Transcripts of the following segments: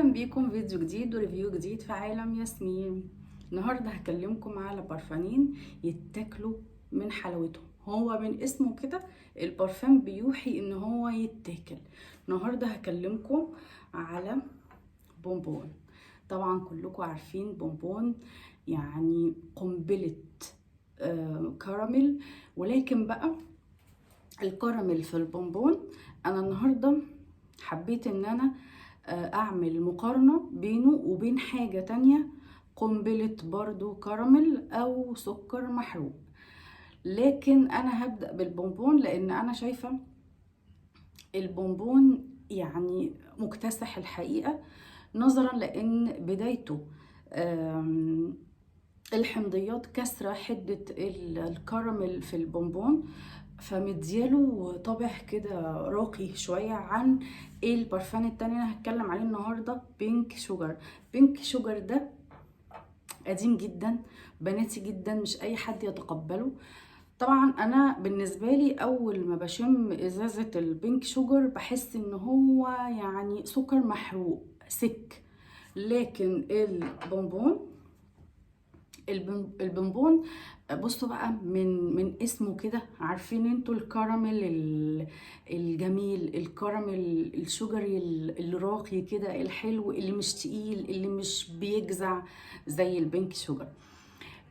اهلا بيكم فيديو جديد وريفيو جديد في عالم ياسمين. النهارده هكلمكم على برفانين يتاكلوا من حلاوتهم. هو من اسمه كده البرفان بيوحي ان هو يتاكل. النهارده هكلمكم على بونبون. طبعا كلكم عارفين بونبون يعني قنبلة كراميل، ولكن بقى الكراميل في البونبون انا النهارده حبيت ان انا اعمل مقارنة بينه وبين حاجة تانية، قنبلة برضو كراميل او سكر محروق. لكن انا هبدأ بالبونبون لان انا شايفة البونبون يعني مكتسح الحقيقة، نظرا لان بدايته الحمضيات كسرة حدة الكراميل في البونبون، فمدياله طابع كده راقي شوية عن البرفان التاني انا هتكلم عليه النهاردة، بينك شوجر. بينك شوجر ده قديم جدا، بناتي جدا، مش اي حد يتقبله. طبعا انا بالنسبة لي اول ما بشم ازازة البينك شوجر بحس ان هو يعني سكر محروق سك. لكن البونبون بصوا بقى من اسمه كده، عارفين انتوا الكراميل الجميل، الكراميل الشجري الراقي كده الحلو اللي مش تقيل اللي مش بيجزع زي البنك شوجر.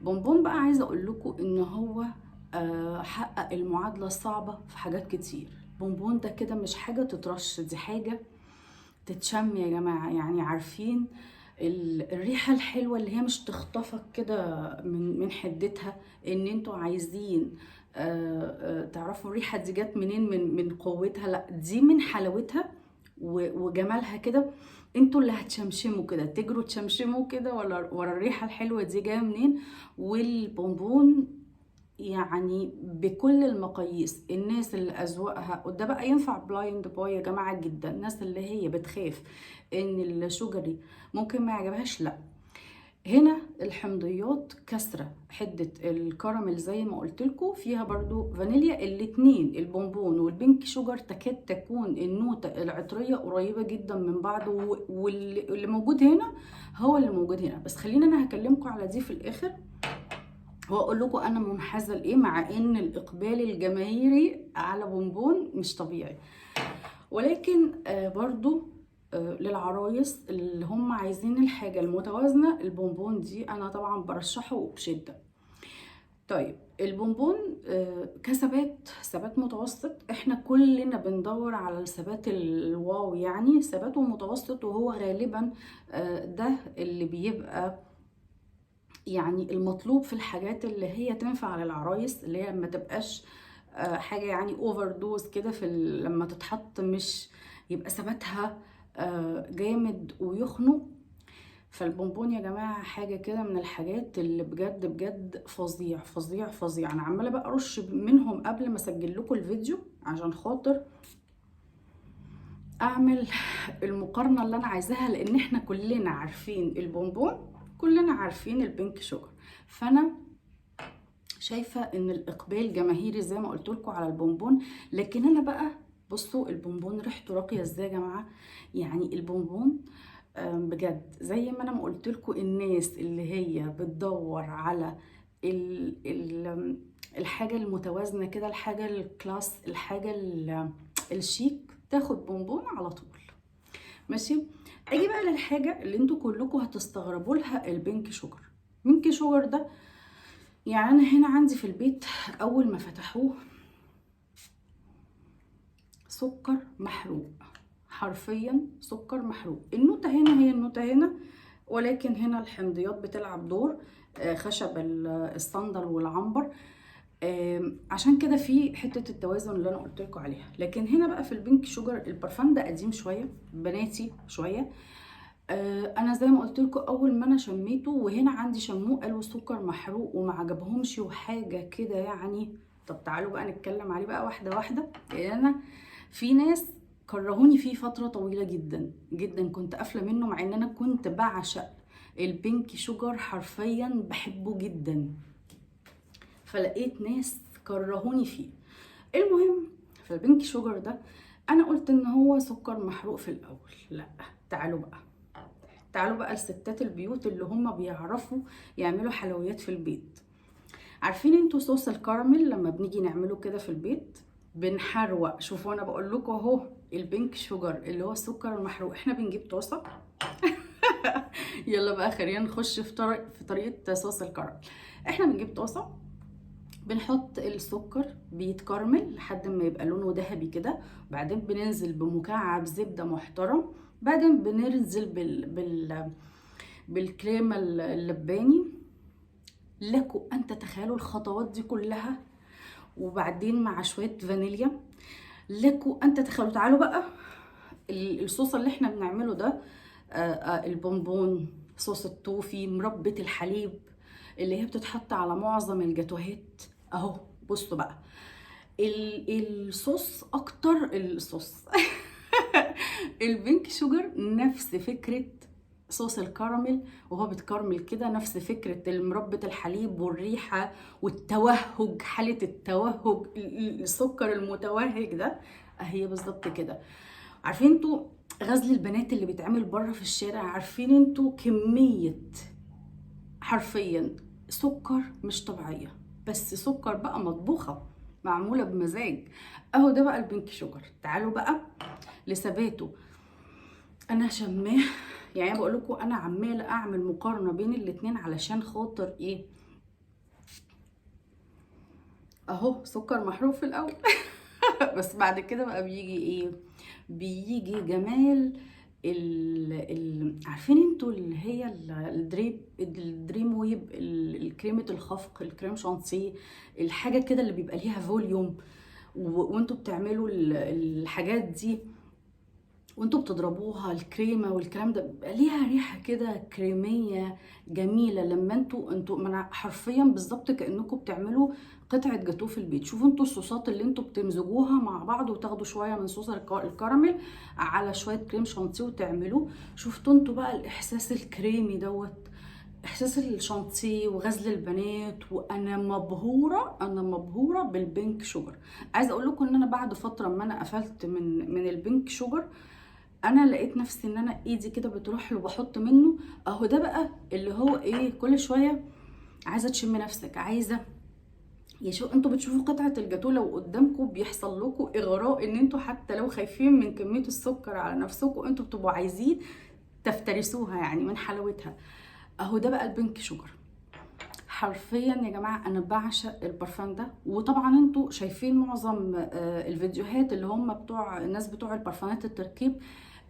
بونبون بقى عايزه اقول لكم ان هو حقق المعادله الصعبه في حاجات كتير. بونبون ده كده مش حاجه تترش، دي حاجه تتشم يا جماعه. يعني عارفين الريحة الحلوة اللي هي مش تخطفك كده من حدتها، ان انتوا عايزين تعرفوا الريحة دي جت منين، من قوتها؟ لا، دي من حلاوتها وجمالها كده. انتوا اللي هتشمشموا كده، تجروا تشمشموا كده ورا الريحة الحلوة دي جاية منين. والبونبون يعني بكل المقاييس، الناس اللي اذواقها وده بقى ينفع بلايند بوي يا جماعه جدا، الناس اللي هي بتخاف ان الشجري ممكن ما يعجبهاش، لا، هنا الحمضيات كسره حده الكراميل زي ما قلت لكم، فيها برضو فانيليا. الاتنين البونبون والبينك شوجر تكاد تكون النوتة العطريه قريبه جدا من بعض، واللي موجود هنا هو اللي موجود هنا. بس خلينا انا هكلمكم على دي في الاخر واقول لكم انا منحازه لايه، مع ان الاقبال الجماهيري على بونبون مش طبيعي. ولكن برضو للعرايس اللي هم عايزين الحاجه المتوازنه، البونبون دي انا طبعا برشحه بشده. طيب البونبون ثبات متوسط، احنا كلنا بندور على الثبات الواو، يعني ثباته متوسط، وهو غالبا ده اللي بيبقى يعني المطلوب في الحاجات اللي هي تنفع للعرايس، اللي هي ما تبقاش حاجه يعني اوفر دوز كده في لما تتحط مش يبقى ثباتها جامد ويخنق. فالبونبون يا جماعه حاجه كده من الحاجات اللي بجد بجد فظيع فظيع فظيع. انا عماله بقى ارش منهم قبل ما اسجل لكم الفيديو عشان خاطر اعمل المقارنه اللي انا عايزاها، لان احنا كلنا عارفين البونبون، كلنا عارفين البينك شوجر. فانا شايفه ان الاقبال جماهيري زي ما قلت لكم على البونبون. لكن انا بقى بصوا البونبون ريحته راقيه ازاي يا جماعه. يعني البونبون بجد زي ما انا ما قلت لكم، الناس اللي هي بتدور على الحاجه المتوازنه كده، الحاجه الكلاس، الحاجه الشيك، تاخد بونبون على طول. ماشي، اجي بقى للحاجه اللي انتوا كلكم هتستغربوا لها، البينك شوجر. بينك شوجر ده يعني انا هنا عندي في البيت اول ما فتحوه سكر محروق، حرفيا سكر محروق. النوتة هنا هي النوتة هنا، ولكن هنا الحمضيات بتلعب دور، خشب الصندل والعنبر، عشان كده في حته التوازن اللي انا قلت لكم عليها. لكن هنا بقى في البينك شوجر البرفان ده قديم شويه، بناتي شويه. انا زي ما قلت لكم اول ما انا شميته وهنا عندي شموه قالوا سكر محروق وما عجبهمش وحاجه كده يعني. طب تعالوا بقى نتكلم عليه بقى واحده واحده، لان انا في ناس كرهوني فيه فتره طويله جدا جدا، كنت قافله منه مع ان انا كنت بعشق البينك شوجر، حرفيا بحبه جدا. فلقيت ناس كرهوني فيه. المهم في البينك شوجر ده انا قلت ان هو سكر محروق في الاول. لا، تعالوا بقى تعالوا بقى لستات البيوت اللي هم بيعرفوا يعملوا حلويات في البيت. عارفين انتوا صوص الكراميل لما بنيجي نعمله كده في البيت بنحروق؟ شوفوا انا بقول لكم اهو، البينك شوجر اللي هو السكر المحروق، احنا بنجيب طاسه. يلا بقى خلينا نخش في طريقه صوص الكراميل. احنا بنجيب طاسه، بنحط السكر بيتكرمل لحد ما يبقى لونه ذهبي كده، بعدين بننزل بمكعب زبده محترم، بعدين بننزل بالكريمه اللباني. لكم ان تتخيلوا الخطوات دي كلها، وبعدين مع شويه فانيليا. لكم ان تتخيلوا. تعالوا بقى الصوص اللي احنا بنعمله ده، البونبون، صوص التوفي، مربى الحليب اللي هي بتتحط على معظم الجاتوهات اهو. بصوا بقى الصوص اكتر الصوص. البينك شوجر نفس فكرة صوص الكراميل، وهو بيتكرمل كده نفس فكرة المربى الحليب والريحة والتوهج، حالة التوهج، السكر المتوهج ده اهي بالظبط كده. عارفين انتوا غزل البنات اللي بيتعمل بره في الشارع؟ عارفين انتوا كمية حرفيا سكر مش طبيعية، بس سكر بقى مطبوخة معمولة بمزاج. اهو ده بقى البينك شوجر. تعالوا بقى لثباته. انا شماه، يعني بقول لكم انا عماله اعمل مقارنه بين الاتنين علشان خاطر ايه. اهو سكر محروق في الاول. بس بعد كده بقى بيجي ايه؟ بيجي جمال عارفين انتوا اللي هي الدريم ويب، الكريمه الخفق، الكريم شانتيه، الحاجه كده اللي بيبقى ليها فوليوم، وانتوا بتعملوا الحاجات دي وانتوا بتضربوها، الكريمه والكلام ده بيبقى ليها ريحه كده كريميه جميله. لما انتوا من حرفيا بالظبط كانكم بتعملوا قطعه جاتوه في البيت. شوفوا انتوا الصوصات اللي انتوا بتمزجوها مع بعض، وتاخدوا شويه من صوص الكراميل على شويه كريم شانتيه وتعملوه. شفتوا انتوا بقى الاحساس الكريمي دوت، احساس الشانتيه وغزل البنات. وانا مبهوره، انا مبهوره بالبينك شوجر. عايزه اقول لكم ان انا بعد فتره ما انا قفلت من البينك شوجر، انا لقيت نفسي ان انا ايدي كده بتروح له بحط منه. اهو ده بقى اللي هو ايه، كل شويه عايزه تشم نفسك، عايزه انتوا بتشوفوا قطعه الجاتوه لو قدامكم بيحصل لكم اغراء، ان انتوا حتى لو خايفين من كميه السكر على نفسكم انتوا بتبقوا عايزين تفترسوها يعني من حلاوتها. اهو ده بقى البينك شوجر. حرفيا يا جماعه انا بعشق البرفان ده. وطبعا انتوا شايفين معظم الفيديوهات اللي هم بتوع الناس بتوع البرفانات التركيب،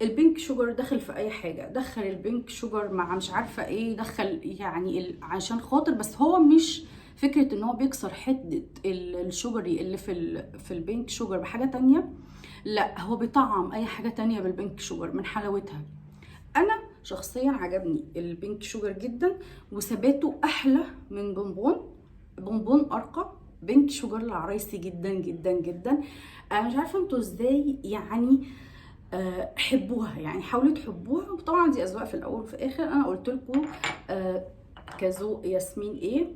البينك شوجر دخل في اي حاجه، دخل البينك شوجر مع مش عارفه ايه، دخل يعني عشان خاطر، بس هو مش فكره ان هو بيكسر حده الشوجري اللي في البينك شوجر بحاجه تانية، لا هو بيطعم اي حاجه تانية بالبينك شوجر من حلاوتها. انا شخصيا عجبني البينك شوجر جدا، وثباته احلى من بونبون ارقى. بينك شوجر العرايسي جدا جدا جدا. انا مش عارفه انتوا ازاي يعني حبوها، يعني حاولوا تحبوها. وطبعا دي اذواق في الاول وفي الاخر، انا قلت لكم كذوق ياسمين ايه.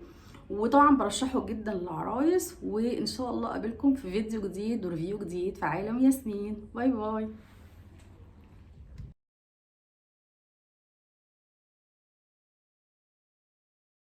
وطبعا برشحه جدا للعرايس. وان شاء الله اقابلكم في فيديو جديد وريفيو جديد في عالم ياسمين. باي باي.